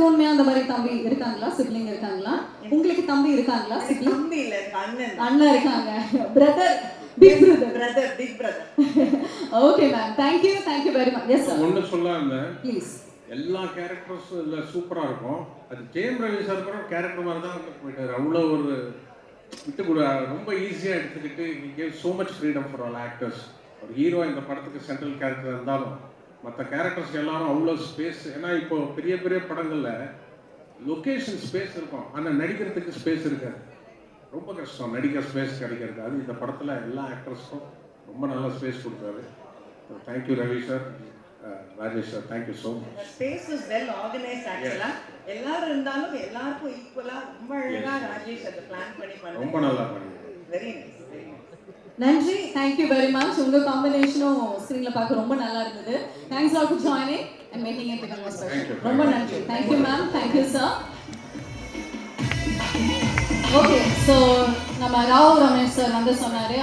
உங்களுக்கு உண்மையா அந்த மாதிரி தம்பி இருக்காங்களா? சிப்லிங் இருக்காங்களா? உங்களுக்கு தம்பி இருக்காங்களா? சிப்லிங்? தம்பி இல்ல, அண்ணன். அண்ணன் இருக்காங்க. Brother, big brother. Big brother. Okay ma'am. Thank you very much. Yes sir. ஒன்னு சொல்ல இருந்தேன். ப்ளீஸ். எல்லா கேரக்டர்ஸும் இதில் சூப்பராக இருக்கும். அது ஜெயம் ரவி சார் கூட கேரக்டர் மாதிரி தான் போயிட்டார். அவ்வளோ ஒரு விட்டு கூட ரொம்ப ஈஸியாக எடுத்துக்கிட்டு he gave so much freedom for all actors. ஒரு ஹீரோ இந்த படத்துக்கு சென்ட்ரல் கேரக்டர் இருந்தாலும் மற்ற கேரக்டர்ஸ் எல்லாரும் அவ்வளோ ஸ்பேஸ். ஏன்னா இப்போ பெரிய பெரிய படங்களில் லொக்கேஷன் ஸ்பேஸ் இருக்கும், ஆனால் நடிக்கிறதுக்கு ஸ்பேஸ் இருக்காது. ரொம்ப கஷ்டம் நடிக்க ஸ்பேஸ் கிடைக்கிறது. அது இந்த படத்தில் எல்லா ஆக்டர்ஸ்க்கும் ரொம்ப நல்ல ஸ்பேஸ் கொடுத்தாரு. Thank you Ravi sir, Rajesh sir, thank you so much. Space is well organised ஆக்சுவலா. எல்லாரும் இருந்தாலும் எல்லாருக்கும் ஈக்குவலா ரொம்ப அழகா ராஜேஷ் அதை பிளான் பண்ணி பண்ணாரு. ரொம்ப நல்லா பண்ணீங்க. Very nice, very nice. நன்றி. Thank you very much. உங்க காம்பினேஷனும் ஸ்கிரீன்ல பார்க்க ரொம்ப நல்லா இருந்தது. Thanks all for joining and making it become a special. ரொம்ப நன்றி. Thank you ma'am. Thank you sir. Okay, so நம்ம ராவ் ரமேஷ் சார் வந்து சொன்னாரு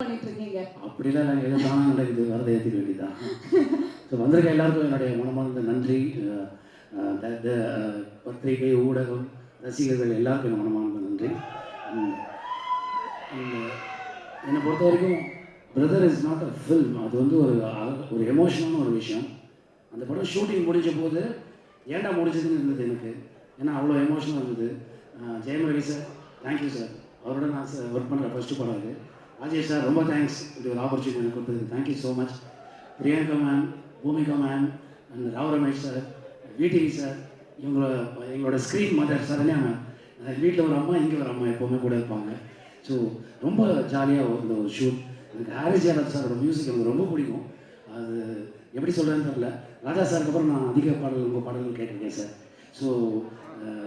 பண்ணிட்டு இருக்கீங்க. அப்படிலாம் நாங்கள் எது தானே நடக்குது, வரதை ஏற்றிக்க வேண்டியதான். ஸோ வந்திருக்க எல்லாருக்கும் என்னுடைய மனமார்ந்த நன்றி. பத்திரிகை, ஊடகம், ரசிகர்கள் எல்லாருக்கும் என் மனமார்ந்த நன்றி. என்னை பொறுத்த வரைக்கும் brother is not a film. அது வந்து ஒரு எமோஷனான ஒரு விஷயம். அந்த படம் ஷூட்டிங் முடிஞ்ச போது ஏன்டா முடிஞ்சதுன்னு இருந்தது எனக்கு. ஏன்னா அவ்வளோ எமோஷனாக இருந்தது. Jayam Ravi sir, thank you sir. அவரோட நான் ஒர்க் பண்ணுற ஃபஸ்ட்டு படம் இது. ராஜேஷ் சார், ரொம்ப தேங்க்ஸ் இப்படி ஒரு ஆப்பர்ச்சுனிட்டி எனக்கு கொடுத்தது. Thank you so much. Priyanka ma'am, Bhumika ma'am, and Rao Ramesh sir, VTV sir, எங்களோட ஸ்க்ரீன் மதர் சரண்யா மேம். வீட்டில் ஒரு அம்மா, இங்கே ஒரு அம்மா எப்போவுமே கூட இருப்பாங்க. ஸோ ரொம்ப ஜாலியாக இருந்த ஒரு ஷூட். எனக்கு ஹாரிஸ் ஜெயராஜ் சாரோட மியூசிக் எனக்கு ரொம்ப பிடிக்கும். அது எப்படி சொல்கிறேன்னு தெரியல. ராஜா சாருக்கு அப்புறம் நான் அதிக உங்கள் பாடல்கள் கேட்டிருக்கேன் சார். ஸோ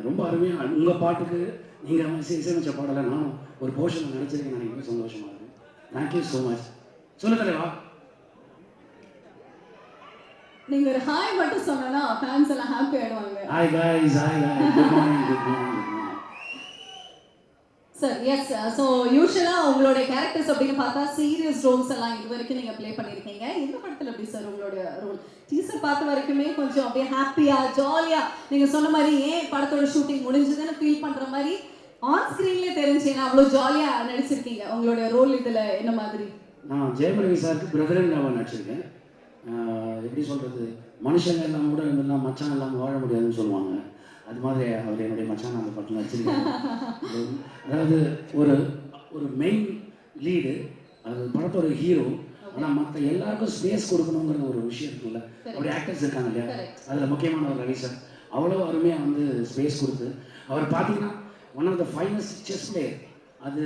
ரொம்ப அருமையாக உங்கள் பாட்டுக்கு நீங்கள் இசையமைச்ச பாடலை நானும் ஒரு போர்ஷன் நினச்சிருக்கேன். எனக்கு ரொம்ப சந்தோஷமாக இருக்குது. Thank you so much. சொல்லு தலைவா. நீங்க ஒரு ஹாய் மட்டும் சொன்னா ஃபேன்ஸ் எல்லாம் ஹாப்பி ஆயிடுவாங்க. Hi guys, hi guys, good morning, good morning. Sir yes. So யூஸ்வலாக உங்களோட கேரக்டர்ஸ் அப்படின்னு பார்த்தா சீரியஸ் ரோல்ஸ் எல்லாம் இது வரைக்கும் நீங்கள் ப்ளே பண்ணியிருக்கீங்க. இந்த படத்தில் எப்படி சார் உங்களோட ரோல்? டீசர் பார்த்த வரைக்குமே கொஞ்சம் அப்படியே ஹாப்பியாக ஜாலியாக நீங்கள் சொன்ன மாதிரி ஏன் படத்தோட ஷூட்டிங் முடிஞ்சதுன்னு ஃபீல் பண்ணுற மாதிரி ஆன் ஸ்க்ரீன்லேயே தெரிஞ்சு ஏன்னா அவ்வளோ ஜாலியாக நடிச்சிருக்கீங்க. உங்களுடைய ரோல் இதில் என்ன மாதிரி? நான் ஜெயம் ரவி சாருக்கு பிரதரன் நான் நடிச்சிருக்கேன். எப்படி சொல்கிறது, மனுஷங்க எல்லாம் கூட இருந்தெல்லாம் மச்சான் எல்லாம் வாழ முடியாதுன்னு சொல்லுவாங்க. அது மாதிரி அவர் என்னுடைய மச்சான் அந்த படத்தில் நடிச்சிருக்காங்க. அதாவது ஒரு மெயின் லீடு, அது படத்தோட ஹீரோ. ஆனால் மற்ற எல்லாருக்கும் ஸ்பேஸ் கொடுக்கணுங்கிற ஒரு விஷயம் இருக்குல்ல, அப்படி ஆக்டர்ஸ் இருக்காங்க இல்லையா, அதில் முக்கியமான ஒரு ரவி சார் அவ்வளோ அருமையாக வந்து ஸ்பேஸ் கொடுத்து அவர் பார்த்தீங்கன்னா one of the finest chess player. அது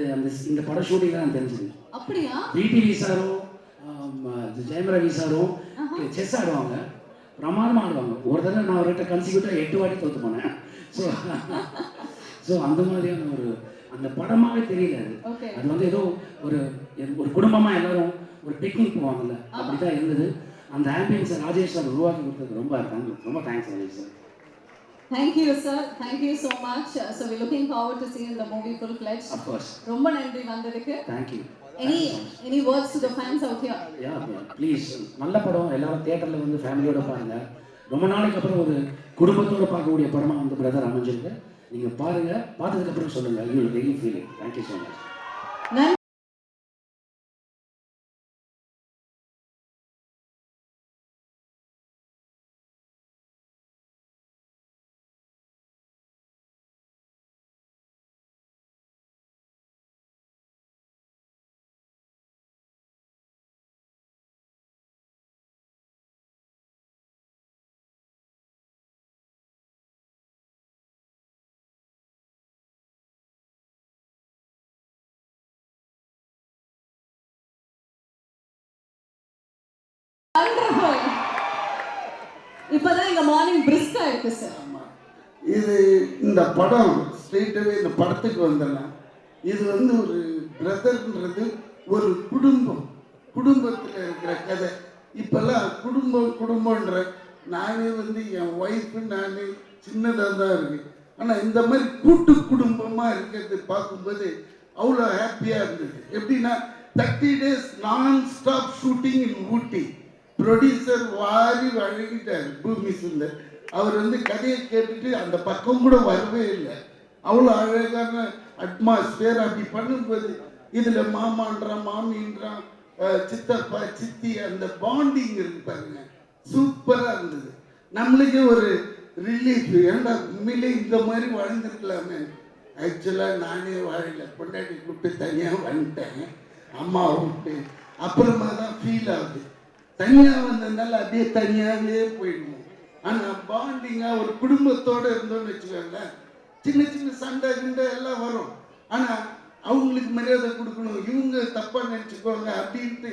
இந்த படம் ஷூட்டிங் தான் தெரிஞ்சுது. அப்படியா? விடிவி சாரும் ஜெயம் ரவி சாரும் செஸ் ஆடுவாங்க, பிரமாதமாக ஆடுவாங்க. ஒரு தடவை நான் அவர்கிட்ட கன்சிக்யூட்டாக 8 வாட்டி தோற்று போனேன். ஸோ அந்த மாதிரியான அந்த படமாகவே தெரியல. அது வந்து ஏதோ ஒரு குடும்பமாக எல்லாரும் ஒரு பிக்னிக் போவாங்கல்ல, அப்படி தான் இருந்தது. அந்த ஆம்பியன்ஸை ராஜேஷ் சார் உருவாக்கி கொடுத்தது ரொம்ப thanks Rajesh sir. Thank you sir. Thank you so much. So we're looking forward to seeing the movie full-fledged. Of course. ரொம்ப நன்றி வந்ததுக்கு. Thank you. Any words to the fans out here? Yeah, please. நல்ல படம், எல்லாரும் தியேட்டரில் வந்து ஃபேமிலியோட பாருங்கள். ரொம்ப நாளைக்கு அப்புறம் ஒரு குடும்பத்தோடு பார்க்கக்கூடிய படமாக வந்து பிரதர் அமைஞ்சிருக்கு. நீங்கள் பாருங்கள், பார்த்ததுக்கப்புறம் சொல்லுங்கள். You will really feel it. Thank you so much. இப்பதான் எங்க மார்னிங் பிரிஸ்கா இருக்கு சார். ஆமா. இது இந்த படம் ஸ்ட்ரெயிட்டாகவே இந்த படத்துக்கு வந்துடலாம். இது வந்து ஒரு பிரதர்ன்றது ஒரு குடும்பத்தில் இருக்கிற கதை. இப்போல்லாம் குடும்பன்ற நானே வந்து என் ஒய்ஃபு நானே சின்னதாக தான் இருக்கு. ஆனால் இந்த மாதிரி கூட்டு குடும்பமாக இருக்கிறது பார்க்கும்போது அவ்வளோ ஹாப்பியாக இருந்தது. எப்படின்னா 30 days நான் ஸ்டாப் ஷூட்டிங் இன் ஊட்டி. ப்ரொடியூசர் வாரி வழங்கிட்டார் பூமி சுந்தர். அவர் வந்து கதையை கேட்டுட்டு அந்த பக்கம் கூட வரவே இல்லை. அவ்வளோ அழகான அட்மாஸ்பியர். அப்படி பண்ணும்போது இதில் மாமான்றான், மாமின்றான், சித்தப்பா, சித்தி, அந்த பாண்டிங் இருக்கு பாருங்க, சூப்பராக இருந்தது. நம்மளுக்கே ஒரு ரிலீஃப். ஏன்டா உண்மையிலே இந்த மாதிரி வாழ்ந்துருக்கலாமே. ஆக்சுவலாக நானே வாழல, பொண்டாட்டி கூப்பிட்டு தனியாக வந்துட்டேன், அம்மா விட்டு. அப்புறமா தான் ஃபீல் ஆகுது. தனியாக வந்ததுனால அப்படியே தனியாகவே போயிடுவோம். ஆனால் பாண்டிங்காக ஒரு குடும்பத்தோடு இருந்தோம்னு வச்சுக்கோங்களேன், சின்ன சின்ன சண்டை கிண்டை எல்லாம் வரும். ஆனால் அவங்களுக்கு மரியாதை கொடுக்கணும், இவங்க தப்பாக நினச்சிக்குவாங்க அப்படின்ட்டு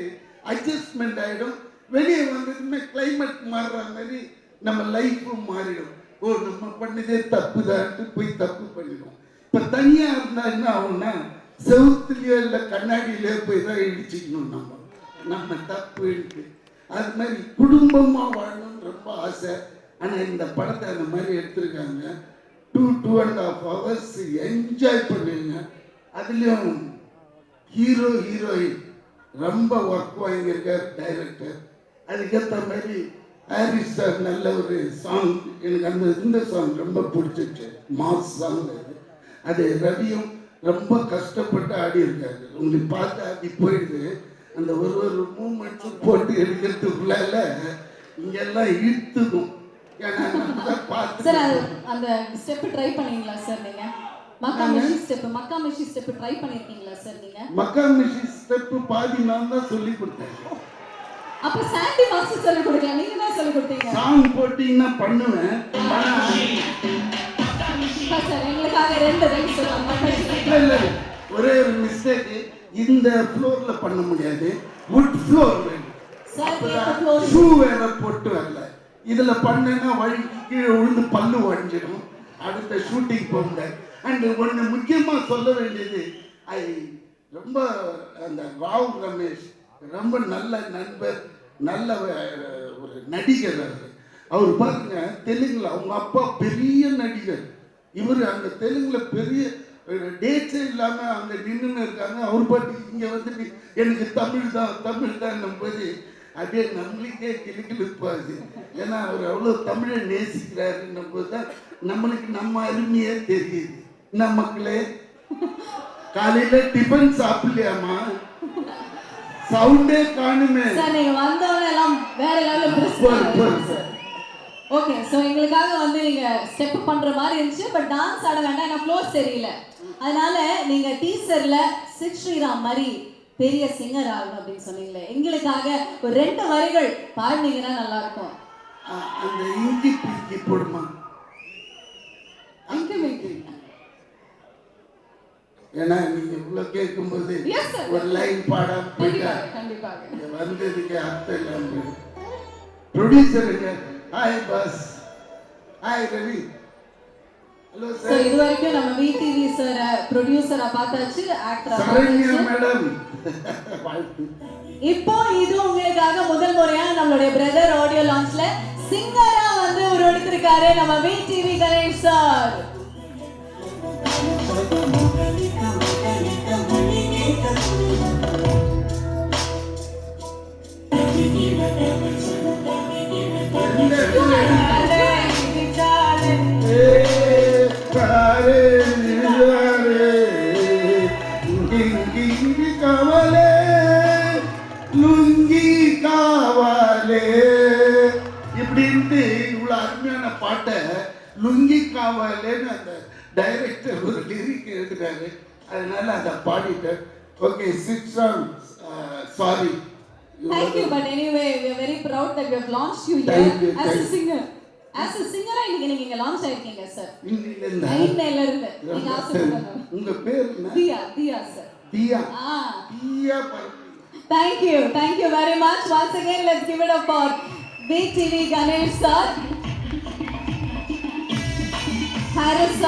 அட்ஜஸ்ட்மெண்ட் ஆகிடும். வெளியே வந்ததுமே கிளைமேட் மாறுற மாதிரி நம்ம லைஃப்பும் மாறிடும். ஓ, நம்ம பண்ணதே தப்பு தான்ட்டு போய் தப்பு பண்ணிடும். இப்போ தனியாக இருந்தால் என்ன ஆகும்னா, செவுத்துலையோ இல்லை கண்ணாடியிலையோ போய் தான் இடிச்சிக்கணும் நம்ம தப்புன்ட்டு. அது மாதிரி குடும்பமாக வாழணும்னு ரொம்ப ஆசை. ஆனால் இந்த படத்தை அந்த மாதிரி எடுத்திருக்காங்க. 2.5 hours என்ஜாய் பண்ணுங்க. அதுலேயும் ஹீரோயின் ரொம்ப ஒர்க் வாங்கியிருக்கார் டைரக்டர். அதுக்கேற்ற மாதிரி ஹாரிஸ் சார் நல்ல ஒரு சாங், எனக்கு இந்த சாங் ரொம்ப பிடிச்சிச்சு, மாஸ் சாங். அது ரவியும் ரொம்ப கஷ்டப்பட்டு ஆடி இருக்காரு. உங்களுக்கு பார்த்து அப்படி போயிடுது. அந்த ஒரு மூமெண்ட்ஸும் போட்டு எடுக்கிறதுக்குள்ளால இங்கெல்லாம் இழுத்துக்கும். ஏன்னா பார்த்து சார் அந்த ஸ்டெப் ட்ரை பண்ணீங்களா சார் நீங்க? மக்கா மிஷி ஸ்டெப் ட்ரை பண்ணிருக்கீங்களா சார் நீங்க? மக்கா மிஷி ஸ்டெப் பாதி நான் தான் சொல்லி கொடுத்தேன். அப்ப சாண்டி மாஸ்டர் சொல்லி கொடுக்கல, நீங்க தான் சொல்லி கொடுத்தீங்க. சாங் போட்டீங்கன்னா பண்ணுவேன். சார் எங்களுக்காக ரெண்டு சொல்லுங்க. இல்ல ஒரே ஒரு மிஸ்டேக், இந்த ஃப்ளோர்ல பண்ண முடியாது, வுட் ஃப்ளோர் வேணும். ஷூ வேற போட்டு வரல. இதுல பண்ணேன்னா வழிக்கு கீழே விழுந்து பல்லு உடஞ்சிடும். அடுத்த ஷூட்டிங் போக முடியாது. அண்ட் ஒன்று முக்கியமாக சொல்ல வேண்டியது, ரொம்ப அந்த ராவ் ரமேஷ் ரொம்ப நல்ல நண்பர், நல்ல ஒரு நடிகர். அவர் பாருங்க தெலுங்குல அவங்க அப்பா பெரிய நடிகர், இவர் அங்கே தெலுங்குல பெரிய டேட்ஸே இல்லாமல் அங்கே நின்றுன்னு இருக்காங்க. அவர் பாட்டு இங்கே வந்துட்டு எனக்கு தமிழ் தான் போது அப்படியே நம்மளுக்கே கிளுக்கிழுப்பாது. ஏன்னா அவர் அவ்வளோ தமிழை நேசிக்கிறாருன்னும் போது தான் நம்மளுக்கு நம்ம அருமையே தெரியுது. என்ன மக்களே, காலையில டிஃபன் சாப்பிடலையாமா? சவுண்டே காணுமே. சார் நீங்க வந்தவங்க எல்லாம் வேற லெவல்ல. ஓகே, சோ எங்களுக்காக வந்து நீங்க ஸ்டெப் பண்ற மாதிரி இருந்துச்சு, பட் டான்ஸ் ஆட வேண்டாம், ஏன்னா ஃப்ளோர் சரியில்லை. அதனால நீங்க டீசர்ல சித் ஸ்ரீராம் மாதிரி பெரிய சிங்கர் ஆகணும் அப்படின்னு சொன்னீங்களே, எங்களுக்காக ஒரு 2 வரிகள் பாடினீங்கன்னா நல்லா இருக்கும். அந்த இங்கி பிங்கி போடுமா? ஏன்னா நீங்க இவ்வளவு கேட்கும்போது ஒரு லைன் பாடாம போயிட்டா வந்ததுக்கு அர்த்தம் இல்லாம. ப்ரொடியூசருங்க hi boss, hi Ravi, hello sir. இது வரைக்கும் நம்ம விடிவி சார் ப்ரொடியூசரா பார்த்தாச்சு, ஆக்டரா சரண்யா மேடம். இப்போ இது உங்களுக்காக முதல் முறையா நம்மளுடைய பிரதர் ஆடியோ லான்ச்ல சிங்கரா வந்து ஒரு எடுத்திருக்காரு நம்ம விடிவி கணேஷ் சார். இப்படின்ட்டு இவ்வளவு அருமையான பாட்டை லுங்கி காவாலேன்னு அந்த டைரக்டர் ஒரு லிரிக் எழுதுறாரு. அதனால அதை பாடிட்டேன். Okay, sorry. Thank you, but anyway, we are very proud that we have launched you here as a singer. As a singer, நீங்க லான்ச் ஆயிருக்கீங்க சார். இன்னையில இருந்து நீங்க ஆசைப்படுங்க. உங்க பேர் என்ன? Diya sir. Diya. Diya. Thank you very much. Once again, let's give it up for VTV Ganesh sir. Harris